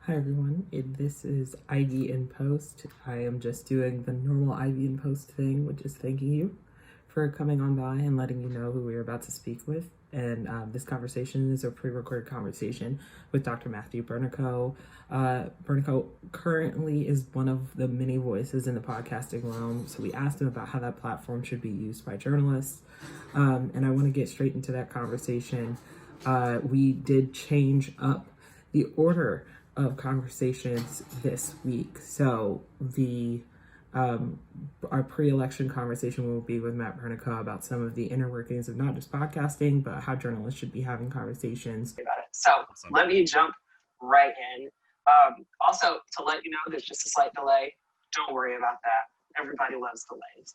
Hi everyone, this is Ivy in Post. I am just doing the normal Ivy in Post thing, which is thanking you for coming on by and letting you know who we're about to speak with. And this conversation is a pre-recorded conversation with Dr. Matthew Bernico. Bernico currently is one of the many voices in the podcasting realm, so we asked him about how that platform should be used by journalists. And I want to get straight into that conversation. We did change up the order of conversations this week. So our pre-election conversation will be with Matt Bernico about some of the inner workings of not just podcasting, but how journalists should be having conversations. So let me jump right in. Also, to let you know, there's just a slight delay. Don't worry about that. Everybody loves delays.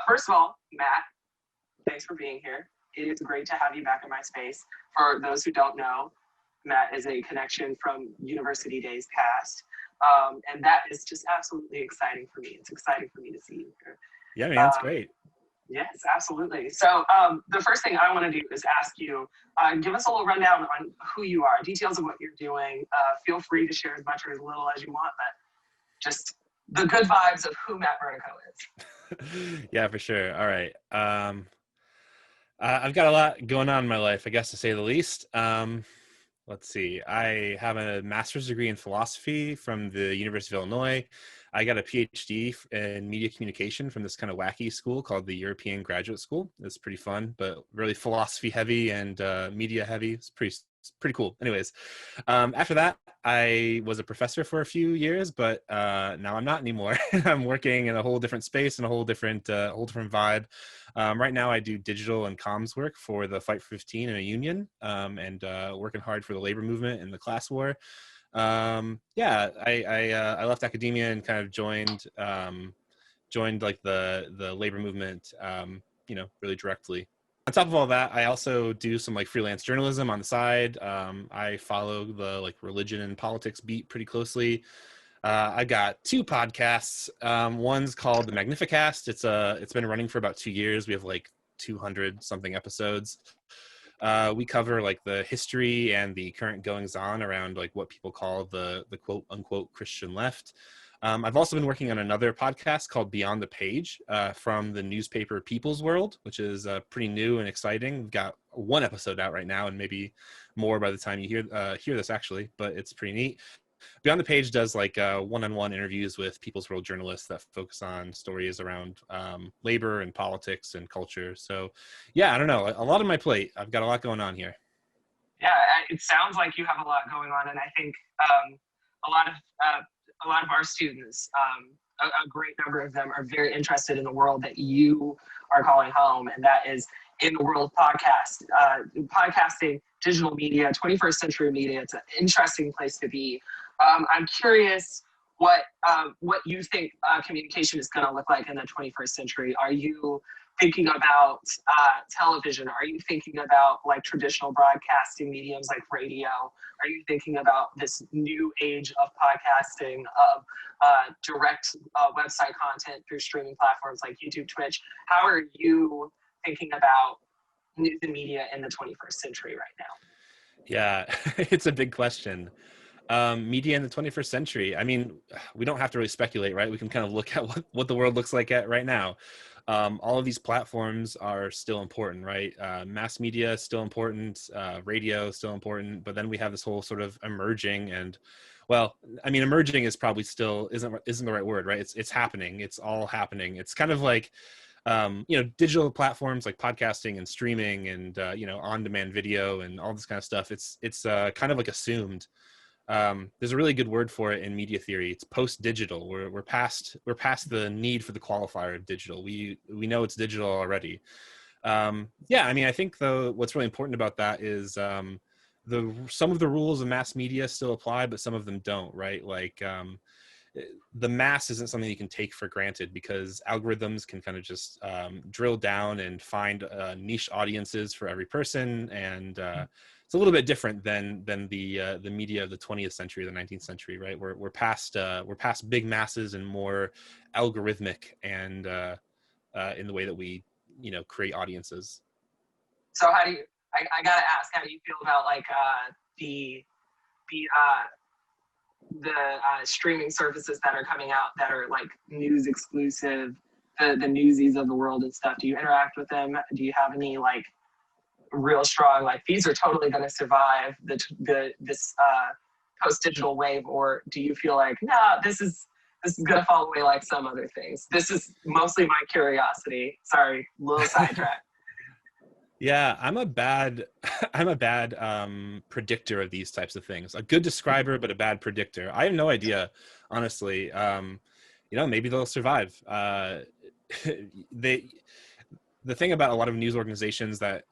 First of all, Matt, thanks for being here. It is great to have you back in my space. For those who don't know, Matt is a connection from university days past. And that is just absolutely exciting for me. It's exciting for me to see you here. Yeah, man, that's great. Yes, absolutely. So the first thing I want to do is ask you, give us a little rundown on who you are, details of what you're doing. Feel free to share as much or as little as you want, but just the good vibes of who Matt Bernico is. Yeah, for sure. All right. I've got a lot going on in my life, I guess, to say the least. Let's see. I have a master's degree in philosophy from the University of Illinois. I got a PhD in media communication from this kind of wacky school called the European Graduate School. It's pretty fun, but really philosophy heavy and media heavy. It's pretty cool. Anyways, after that, I was a professor for a few years, but now I'm not anymore. I'm working in a whole different space and a whole different vibe. Right now, I do digital and comms work for the Fight for 15 in a union, and working hard for the labor movement and the class war. I left academia and kind of joined like the labor movement, really directly. On top of all that, I also do some like freelance journalism on the side. I follow the like religion and politics beat pretty closely. I got two podcasts. One's called the Magnificast. It's been running for about 2 years. We have like 200 something episodes. We cover like the history and the current goings on around like what people call the quote unquote Christian left. I've also been working on another podcast called Beyond the Page from the newspaper People's World, which is pretty new and exciting. We've got one episode out right now and maybe more by the time you hear this actually, but it's pretty neat. Beyond the Page does like one-on-one interviews with People's World journalists that focus on stories around labor and politics and culture. So yeah, I don't know, a lot on my plate. I've got a lot going on here. Yeah, it sounds like you have a lot going on, and I think a lot of our students, a great number of them, are very interested in the world that you are calling home, and that is in the world of podcasting, digital media, 21st century media. It's an interesting place to be. I'm curious what you think communication is going to look like in the 21st century. Are you thinking about television? Are you thinking about like traditional broadcasting mediums like radio? Are you thinking about this new age of podcasting, of direct website content through streaming platforms like YouTube, Twitch? How are you thinking about news and media in the 21st century right now? Yeah, it's a big question. Media in the 21st century. I mean, we don't have to really speculate, right? We can kind of look at what the world looks like at right now. All of these platforms are still important, right? Mass media is still important, radio is still important, but then we have this whole sort of emerging and, well, I mean, emerging is probably still isn't the right word, right? It's happening. It's all happening. It's kind of like, digital platforms like podcasting and streaming and, on-demand video and all this kind of stuff. It's kind of like assumed. There's a really good word for it in media theory. It's post-digital. We're past the need for the qualifier of digital. We know it's digital already. I mean, I think though what's really important about that is some of the rules of mass media still apply, but some of them don't, right? Like the mass isn't something you can take for granted because algorithms can kind of just drill down and find niche audiences for every person, and it's a little bit different than the media of the 20th century, the 19th century, right? We're past big masses and more algorithmic and in the way that we create audiences. So how do you? I gotta ask, how do you feel about like the the streaming services that are coming out that are like news exclusive, the newsies of the world and stuff? Do you interact with them? Do you have any like real strong like these are totally going to survive this post digital wave, or do you feel like nah, this is going to fall away like some other things? This is mostly my curiosity. Sorry, little sidetrack. Yeah, I'm a bad predictor of these types of things. A good describer, but a bad predictor. I have no idea, honestly. Maybe they'll survive. The thing about a lot of news organizations that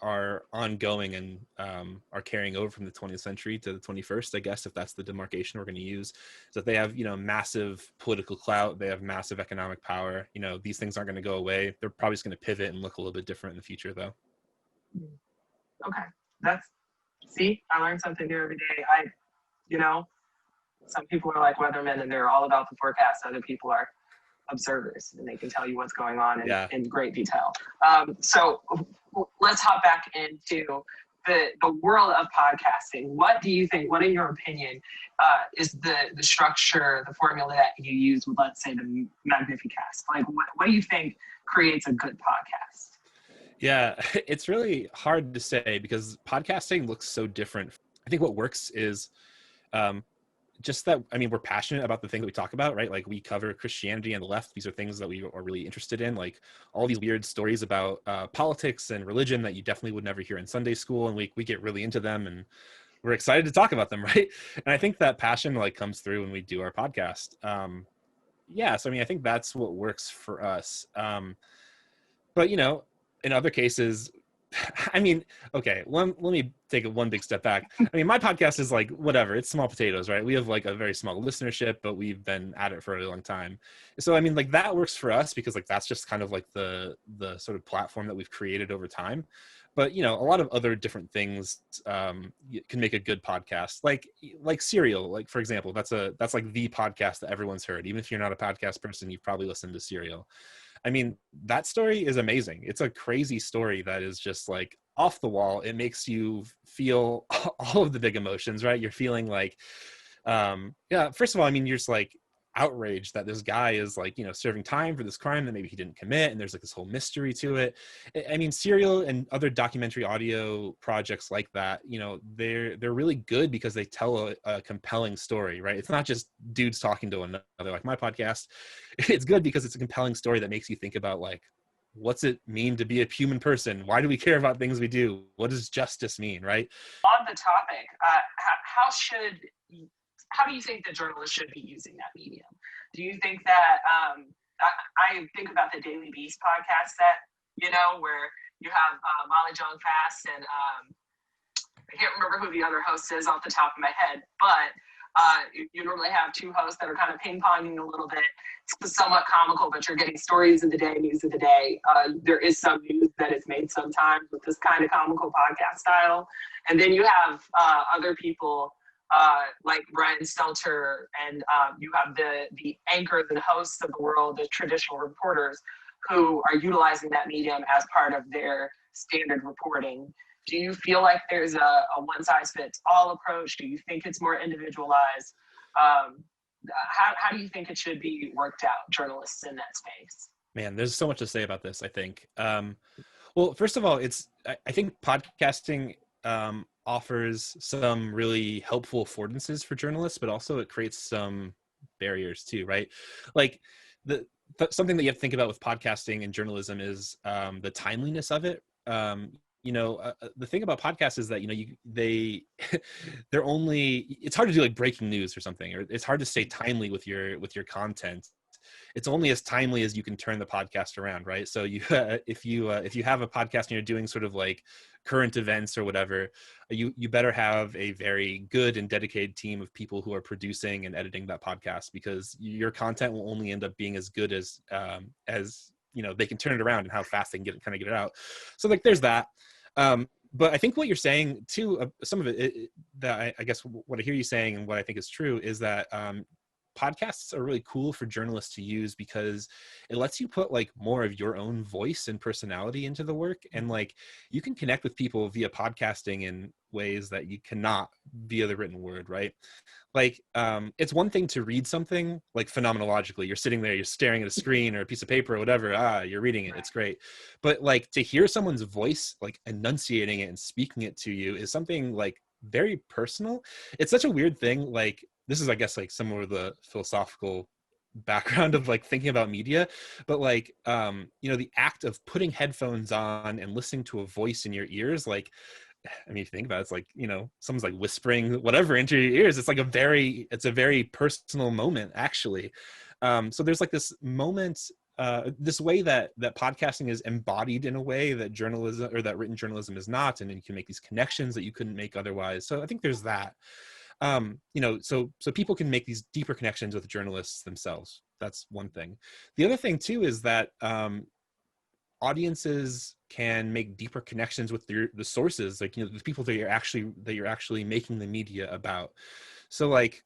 are ongoing and are carrying over from the 20th century to the 21st, I guess, if that's the demarcation we're going to use, is that they have massive political clout, they have massive economic power. These things aren't going to go away. They're probably just going to pivot and look a little bit different in the future, though. Okay, see, I learned something new every day. Some people are like weathermen and they're all about the forecast. Other people are observers and they can tell you what's going on in great detail. So let's hop back into the world of podcasting. What do you think, what in your opinion, is the structure, the formula that you use with, let's say, the Magnificast? Like, what do you think creates a good podcast? Yeah, it's really hard to say because podcasting looks so different. I think what works is just that, we're passionate about the thing that we talk about, right? Like we cover Christianity and the left. These are things that we are really interested in, like all these weird stories about politics and religion that you definitely would never hear in Sunday school. And we get really into them and we're excited to talk about them, right? And I think that passion like comes through when we do our podcast. So I think that's what works for us. But in other cases, okay, let me take one big step back. My podcast is like, whatever, it's small potatoes, right? We have like a very small listenership, but we've been at it for a long time. So, like that works for us because like, that's just kind of like the sort of platform that we've created over time. But, a lot of other different things can make a good podcast, like Serial, like for example, that's like the podcast that everyone's heard. Even if you're not a podcast person, you've probably listened to Serial. That story is amazing. It's a crazy story that is just like off the wall. It makes you feel all of the big emotions, right? You're feeling like, first of all, you're just like outraged that this guy is like, serving time for this crime that maybe he didn't commit. And there's like this whole mystery to it. Serial and other documentary audio projects like that, they're really good because they tell a compelling story, right? It's not just dudes talking to another like my podcast. It's good because it's a compelling story that makes you think about like, what's it mean to be a human person? Why do we care about things we do? What does justice mean, right? On the topic, how do you think the journalist should be using that medium? Do you think that, I think about the Daily Beast podcast that, where you have Molly Jong Fast and I can't remember who the other host is off the top of my head, but you normally have two hosts that are kind of ping-ponging a little bit. It's somewhat comical, but you're getting stories of the day, news of the day. There is some news that is made sometimes with this kind of comical podcast style. And then you have other people like Brian Stelter, and you have the anchors and hosts of the world, the traditional reporters, who are utilizing that medium as part of their standard reporting. Do you feel like there's a one-size-fits-all approach? Do you think it's more individualized? How do you think it should be worked out, journalists in that space? Man, there's so much to say about this, I think. Well, first of all, I think podcasting offers some really helpful affordances for journalists, but also it creates some barriers too, right? Like something that you have to think about with podcasting and journalism is the timeliness of it. The thing about podcasts is that they're only, it's hard to do like breaking news or something, or it's hard to stay timely with your content. It's only as timely as you can turn the podcast around, right? So if you have a podcast and you're doing sort of like current events or whatever, you better have a very good and dedicated team of people who are producing and editing that podcast, because your content will only end up being as good as they can turn it around and how fast they can get it out. So like there's that. But I think what you're saying too, some of it that I guess what I hear you saying and what I think is true is that podcasts are really cool for journalists to use because it lets you put like more of your own voice and personality into the work. And like, you can connect with people via podcasting in ways that you cannot via the written word, right? Like, it's one thing to read something like phenomenologically. You're sitting there, you're staring at a screen or a piece of paper or whatever. You're reading it. It's great. But like, to hear someone's voice, like enunciating it and speaking it to you is something like very personal. It's such a weird thing. Like, this is, I guess, like some of the philosophical background of like thinking about media, but like, the act of putting headphones on and listening to a voice in your ears, like, I mean, if you think about it, it's like, someone's like whispering whatever into your ears. It's a very personal moment, actually. So there's like this moment, this way that podcasting is embodied in a way that journalism or that written journalism is not, and then you can make these connections that you couldn't make otherwise. So I think there's that. So people can make these deeper connections with journalists themselves. That's one thing. The other thing too is that audiences can make deeper connections with the sources, like, the people that you're actually making the media about. So like,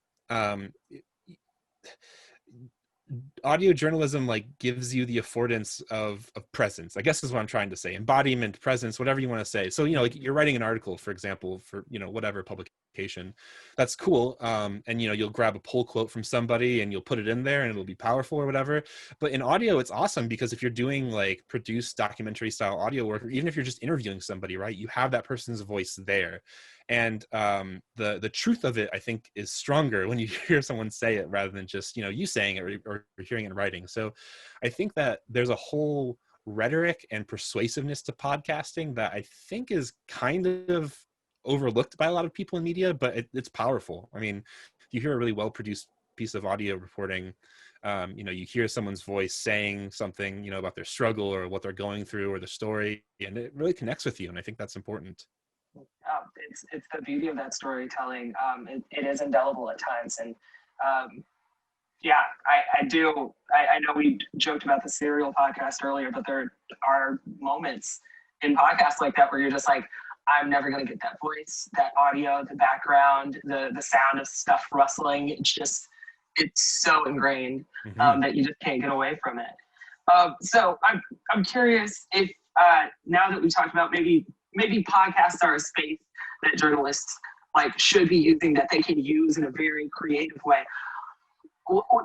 audio journalism like gives you the affordance of presence, I guess is what I'm trying to say. Embodiment, presence, whatever you want to say. So, like you're writing an article, for example, for, whatever publication, that's cool. And, you'll grab a pull quote from somebody and you'll put it in there and it'll be powerful or whatever. But in audio, it's awesome because if you're doing like produced documentary style audio work, or even if you're just interviewing somebody, right, you have that person's voice there. And the truth of it, I think, is stronger when you hear someone say it rather than just, you saying it or hearing it in writing. So I think that there's a whole rhetoric and persuasiveness to podcasting that I think is kind of overlooked by a lot of people in media, but it's powerful. I mean, you hear a really well-produced piece of audio reporting, you hear someone's voice saying something, about their struggle or what they're going through or the story, and it really connects with you. And I think that's important. It's the beauty of that storytelling. It is indelible at times, and I do. I know we joked about the Serial podcast earlier, but there are moments in podcasts like that where you're just like, I'm never going to get that voice, that audio, the background, the sound of stuff rustling. It's so ingrained that you just can't get away from it. So I'm curious if now that we talked about maybe podcasts are a space that journalists like should be using, that they can use in a very creative way.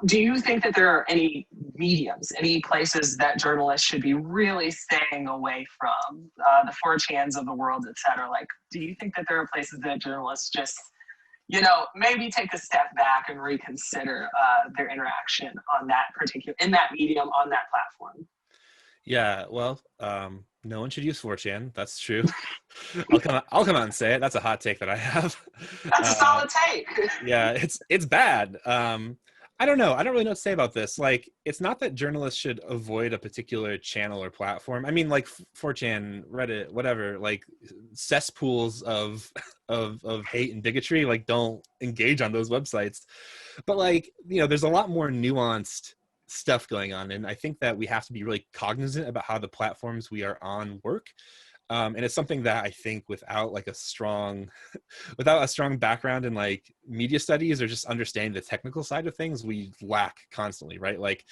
Do you think that there are any mediums, any places that journalists should be really staying away from, the 4chans of the world, et cetera? Like, do you think that there are places that journalists just, maybe take a step back and reconsider their interaction in that medium, on that platform? Yeah, well, no one should use 4chan. That's true. I'll come out and say it. That's a hot take that I have. That's a solid take. Yeah, it's bad. I don't know. I don't really know what to say about this. Like, it's not that journalists should avoid a particular channel or platform. I mean, like 4chan, Reddit, whatever, like cesspools of hate and bigotry, like don't engage on those websites. But like, there's a lot more nuanced stuff going on. And I think that we have to be really cognizant about how the platforms we are on work. And it's something that I think without a strong background in like media studies or just understanding the technical side of things, we lack constantly, right? Like,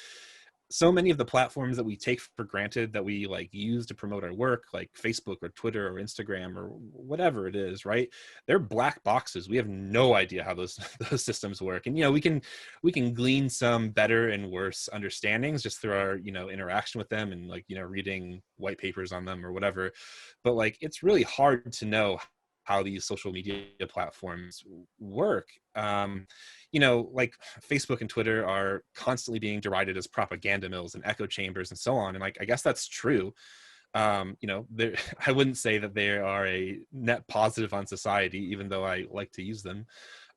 so many of the platforms that we take for granted that we like use to promote our work, like Facebook or Twitter or Instagram or whatever it is, right? They're black boxes. We have no idea how those systems work. And, we can glean some better and worse understandings just through our, interaction with them and like, reading white papers on them or whatever. But like, it's really hard to know how these social media platforms work. Like Facebook and Twitter are constantly being derided as propaganda mills and echo chambers and so on. And like, I guess that's true. I wouldn't say that they are a net positive on society, even though I like to use them.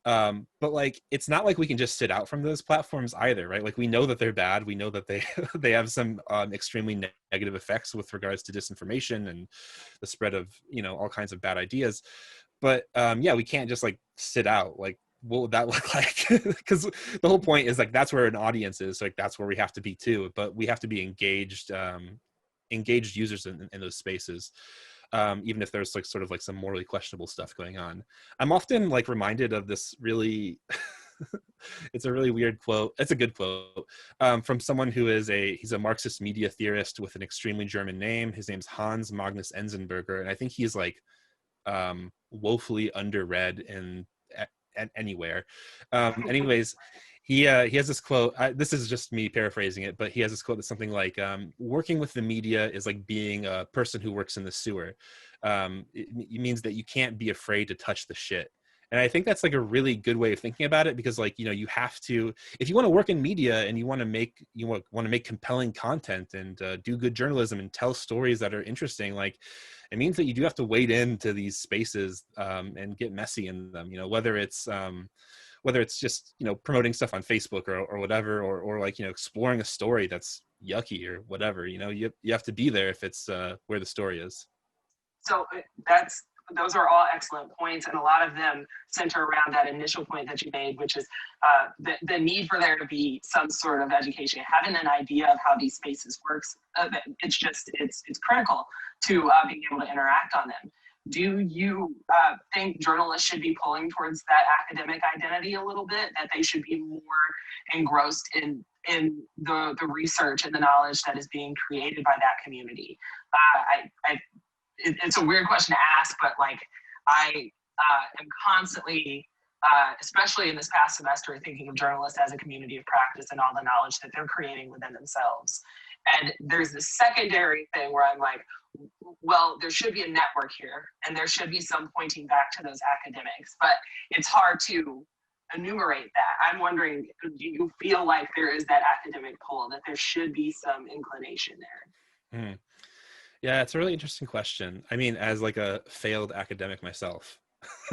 But like, it's not like we can just sit out from those platforms either, right? Like, we know that they're bad. We know that they have some extremely negative effects with regards to disinformation and the spread of, all kinds of bad ideas. But we can't just like sit out. Like, what would that look like? Because the whole point is like, that's where an audience is. So like, that's where we have to be too. But we have to be engaged users in those spaces. Even if there's like sort of like some morally questionable stuff going on. I'm often like reminded of this really it's a really weird quote. It's a good quote from someone who is he's a Marxist media theorist with an extremely German name. His name's Hans Magnus Enzensberger, and I think he's like woefully underread in anywhere. Anyways, he has this quote. This is just me paraphrasing it, but he has this quote that's something like, "Working with the media is like being a person who works in the sewer. It means that you can't be afraid to touch the shit." And I think that's like a really good way of thinking about it, because like, you know, you have to, if you want to work in media and you want to make compelling content and do good journalism and tell stories that are interesting, like it means that you do have to wade into these spaces and get messy in them, you know, whether it's just, you know, promoting stuff on Facebook or whatever, or like, you know, exploring a story that's yucky or whatever, you know, you have to be there if it's where the story is. So those are all excellent points, and a lot of them center around that initial point that you made, which is the need for there to be some sort of education, having an idea of how these spaces works. It's critical to being able to interact on them. Do you think journalists should be pulling towards that academic identity a little bit, that they should be more engrossed in the research and the knowledge that is being created by that community? It's a weird question to ask, but like I am constantly, especially in this past semester, thinking of journalists as a community of practice and all the knowledge that they're creating within themselves. And there's this secondary thing where I'm like, well, there should be a network here, and there should be some pointing back to those academics, but it's hard to enumerate that. I'm wondering, do you feel like there is that academic pull, that there should be some inclination there? Mm. Yeah, it's a really interesting question. I mean, as like a failed academic myself,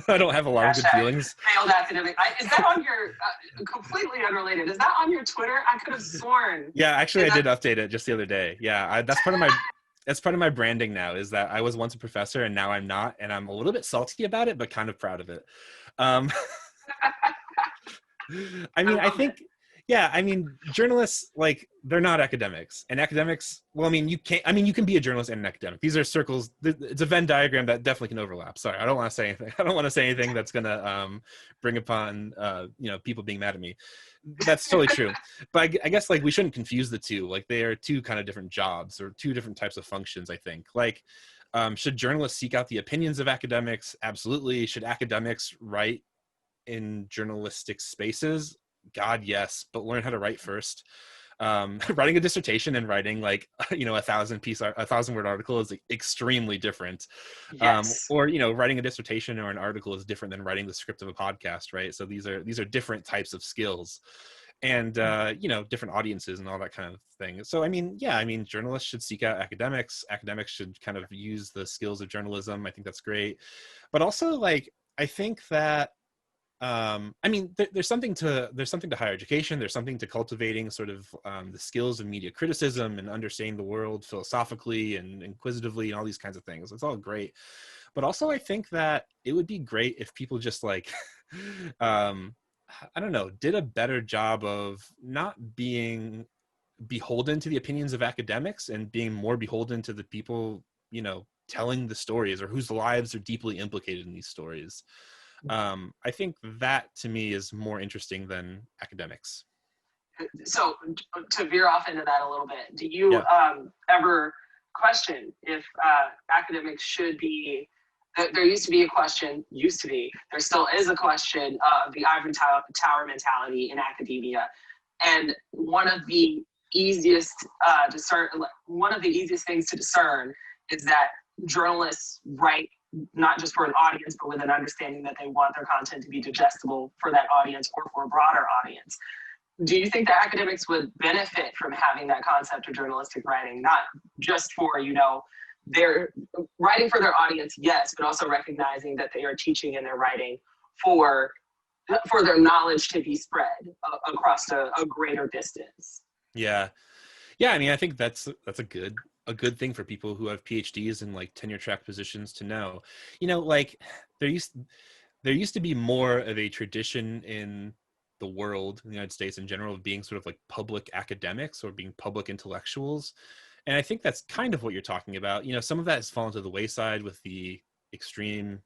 I don't have a lot of good feelings. Failed academic. Is that on your, completely unrelated, is that on your Twitter? I could have sworn. Yeah, actually, I did update it just the other day. Yeah, that's part of my branding now, is that I was once a professor and now I'm not, and I'm a little bit salty about it, but kind of proud of it. I mean, I think, yeah, I mean, journalists, like, they're not academics, and academics, well, I mean, you can be a journalist and an academic. These are circles. It's a Venn diagram that definitely can overlap. Sorry, I don't want to say anything. I don't want to say anything that's going to bring upon, you know, people being mad at me. That's totally true. But I guess, like, we shouldn't confuse the two. Like, they are two kind of different jobs or two different types of functions, I think. Like, should journalists seek out the opinions of academics? Absolutely. Should academics write in journalistic spaces? God, yes, but learn how to write first. Writing a dissertation and writing like, you know, a 1,000-word article is like extremely different. Yes. Or, you know, writing a dissertation or an article is different than writing the script of a podcast, right? So these are different types of skills, and you know, different audiences and all that kind of thing. So I mean, yeah, I mean, journalists should seek out academics. Academics should kind of use the skills of journalism. I think that's great, but also, like, I think that I mean, there's something to higher education. There's something to cultivating sort of the skills of media criticism and understanding the world philosophically and inquisitively and all these kinds of things. It's all great. But also, I think that it would be great if people just, like, I don't know, did a better job of not being beholden to the opinions of academics and being more beholden to the people, you know, telling the stories or whose lives are deeply implicated in these stories. I think that, to me, is more interesting than academics. So to veer off into that a little bit, do you ever question if academics should be, there used to be, there still is a question of the ivory tower mentality in academia. And one of the easiest things to discern is that journalists write not just for an audience, but with an understanding that they want their content to be digestible for that audience or for a broader audience. Do you think that academics would benefit from having that concept of journalistic writing, not just for, you know, they're writing for their audience, yes, but also recognizing that they are teaching and they're writing for their knowledge to be spread across a greater distance? Yeah. I mean, I think that's a good thing for people who have PhDs and like tenure track positions to know. You know, like there used to be more of a tradition in the world, in the United States in general, of being sort of like public academics or being public intellectuals. And I think that's kind of what you're talking about. You know, some of that has fallen to the wayside with the extreme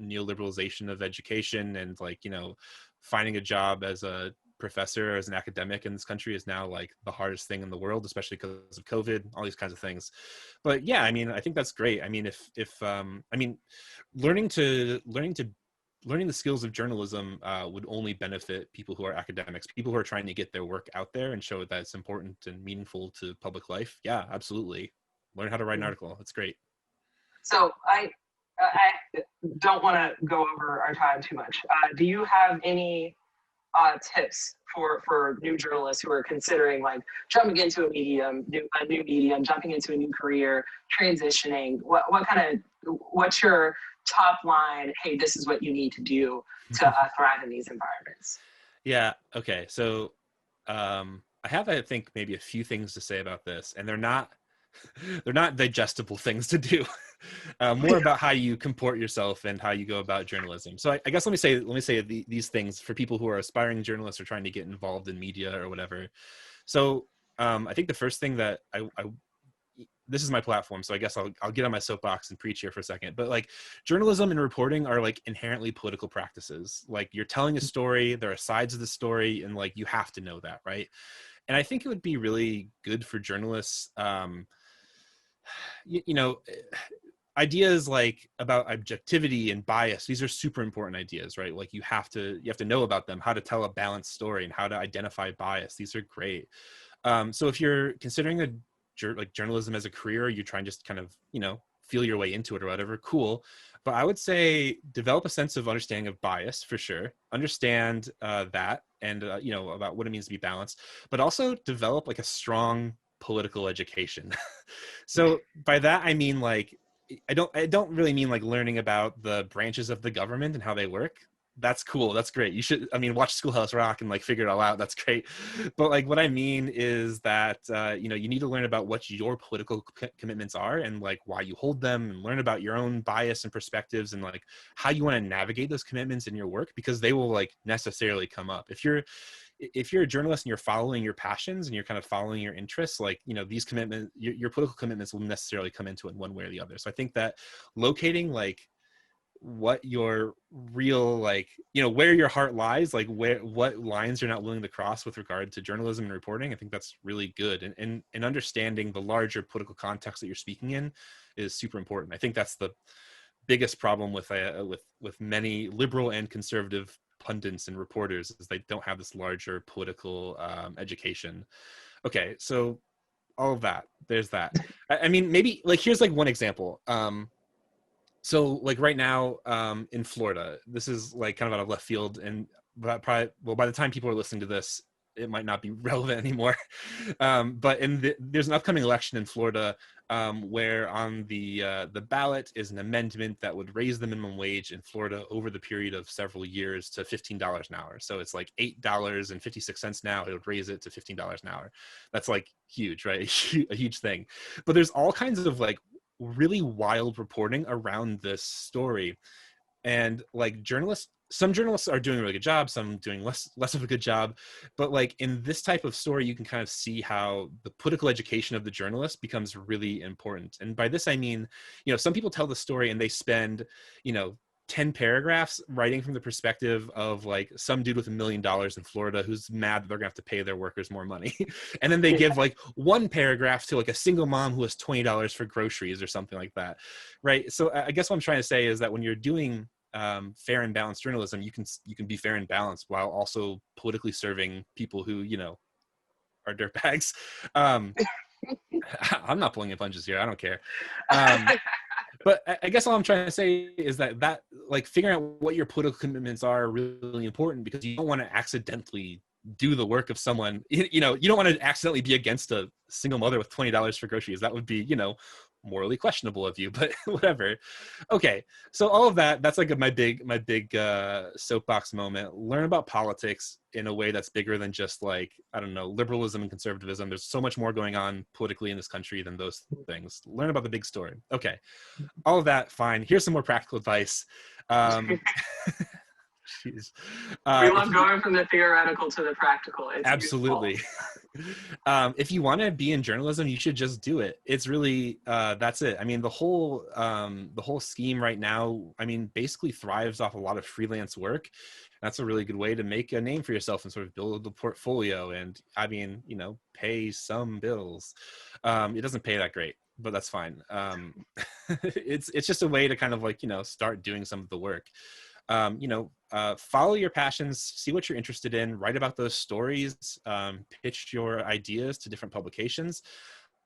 neoliberalization of education, and like, you know, finding a job as a professor or as an academic in this country is now like the hardest thing in the world, especially because of COVID, all these kinds of things. But yeah, I mean, I think that's great. I mean, if I mean, learning to learning the skills of journalism would only benefit people who are academics, people who are trying to get their work out there and show that it's important and meaningful to public life. Yeah, absolutely. Learn how to write an article. That's great. So I don't want to go over our time too much. Do you have any tips for new journalists who are considering like jumping into a new medium, jumping into a new career, transitioning? What's your top line? Hey, this is what you need to do to thrive in these environments. Yeah. Okay. So I have, I think, maybe a few things to say about this, and they're not digestible things to do. More about how you comport yourself and how you go about journalism. So I guess let me say these things for people who are aspiring journalists or trying to get involved in media or whatever. So I think the first thing that I this is my platform, so I guess I'll get on my soapbox and preach here for a second. But like, journalism and reporting are like inherently political practices. Like, you're telling a story, there are sides of the story, and like, you have to know that, right? And I think it would be really good for journalists, you know, ideas like about objectivity and bias. These are super important ideas, right? Like, you have to know about them, how to tell a balanced story and how to identify bias. These are great. So if you're considering journalism as a career, you're trying to just kind of, you know, feel your way into it or whatever, cool. But I would say develop a sense of understanding of bias, for sure. Understand that, and you know, about what it means to be balanced, but also develop like a strong political education. So by that, I mean, like, I don't really mean like learning about the branches of the government and how they work. That's cool. That's great. You should, I mean, watch Schoolhouse Rock and like figure it all out. That's great. But like, what I mean is that, you know, you need to learn about what your political commitments are and like why you hold them, and learn about your own bias and perspectives and like how you want to navigate those commitments in your work, because they will like necessarily come up. If you're a journalist and you're following your passions and you're kind of following your interests, like, you know, these commitments, your political commitments will necessarily come into it one way or the other. So I think that locating like what your real, like, you know, where your heart lies, like what lines you're not willing to cross with regard to journalism and reporting, I think that's really good. And understanding the larger political context that you're speaking in is super important. I think that's the biggest problem with many liberal and conservative pundits and reporters, is they don't have this larger political education. Okay, so all of that, there's that. I mean, maybe like, here's like one example. So like right now in Florida, this is like kind of out of left field, and probably, well, by the time people are listening to this, it might not be relevant anymore. But there's an upcoming election in Florida where on the ballot is an amendment that would raise the minimum wage in Florida over the period of several years to $15 an hour. So it's like $8.56 now. It would raise it to $15 an hour. That's like huge, right? A huge thing. But there's all kinds of like really wild reporting around this story, and like some journalists are doing a really good job, some doing less of a good job. But like, in this type of story, you can kind of see how the political education of the journalist becomes really important. And by this I mean, you know, some people tell the story and they spend, you know, 10 paragraphs writing from the perspective of like some dude with $1 million in Florida who's mad that they're gonna have to pay their workers more money. And then they give like one paragraph to like a single mom who has $20 for groceries or something like that, right? So I guess what I'm trying to say is that when you're doing fair and balanced journalism, you can be fair and balanced while also politically serving people who, you know, are dirtbags. I'm not pulling any punches here. I don't care. But I guess all I'm trying to say is that like, figuring out what your political commitments are really important, because you don't want to accidentally do the work of someone. You know, you don't want to accidentally be against a single mother with $20 for groceries. That would be, you know, morally questionable of you, but whatever. Okay, so all of that's like my big soapbox moment. Learn about politics in a way that's bigger than just like, I don't know, liberalism and conservatism. There's so much more going on politically in this country than those things. Learn about the big story. Okay, all of that, fine. Here's some more practical advice. Jeez. We love going from the theoretical to the practical. It's absolutely. If you want to be in journalism, you should just do it. It's really that's it. I mean, the whole scheme right now, I mean, basically thrives off a lot of freelance work. That's a really good way to make a name for yourself and sort of build a portfolio. And I mean, you know, pay some bills. It doesn't pay that great, but that's fine. It's just a way to kind of like, you know, start doing some of the work. Follow your passions, see what you're interested in, write about those stories, pitch your ideas to different publications.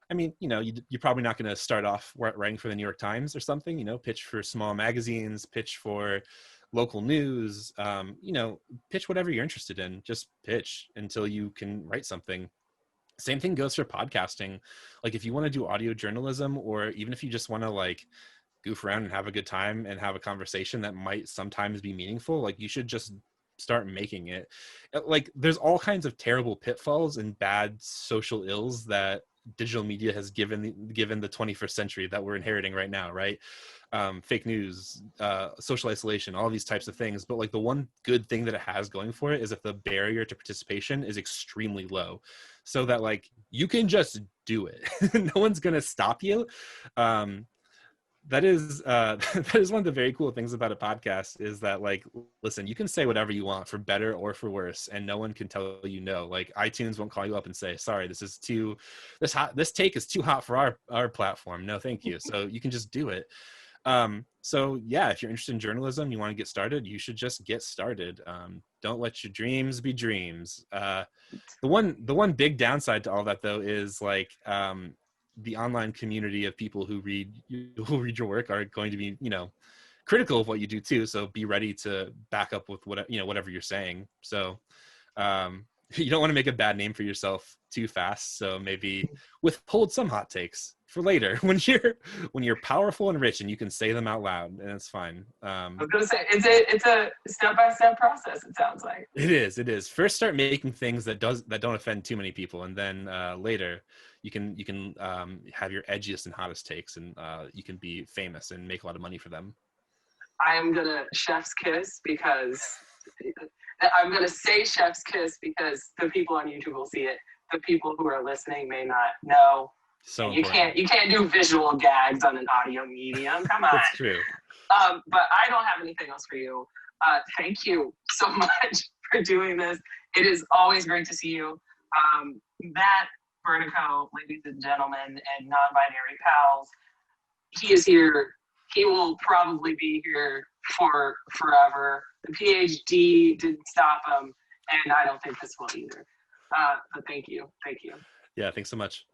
I mean, you know, you're probably not going to start off writing for the New York Times or something, you know, pitch for small magazines, pitch for local news, pitch whatever you're interested in, just pitch until you can write something. Same thing goes for podcasting. Like if you want to do audio journalism, or even if you just want to like goof around and have a good time and have a conversation that might sometimes be meaningful, like you should just start making it. Like there's all kinds of terrible pitfalls and bad social ills that digital media has given the 21st century that we're inheriting right now, right? Fake news, social isolation, all these types of things. But like the one good thing that it has going for it is that the barrier to participation is extremely low, so that like you can just do it. No one's gonna stop you. That is that is one of the very cool things about a podcast, is that like, listen, you can say whatever you want for better or for worse, and no one can tell you no. Like iTunes won't call you up and say, sorry, this take is too hot for our platform. No, thank you. So you can just do it. So yeah, if you're interested in journalism, you want to get started, you should just get started. Don't let your dreams be dreams. The one big downside to all that though is like, the online community of people who read your work are going to be, you know, critical of what you do too. So be ready to back up with whatever you're saying. So you don't want to make a bad name for yourself too fast. So maybe withhold some hot takes for later when you're powerful and rich and you can say them out loud, and it's fine. I was gonna say it's a step-by-step process, it sounds like. It is. First start making things that don't offend too many people, and then later you can have your edgiest and hottest takes, and you can be famous and make a lot of money for them. I am gonna chef's kiss because I'm gonna say chef's kiss because the people on YouTube will see it. The people who are listening may not know. So you can't do visual gags on an audio medium. Come on. That's true. But I don't have anything else for you. Thank you so much for doing this. It is always great to see you. Matt Bernico, ladies and gentlemen, and non-binary pals, he is here. He will probably be here for forever. The PhD didn't stop him, and I don't think this will either. But thank you. Yeah, thanks so much.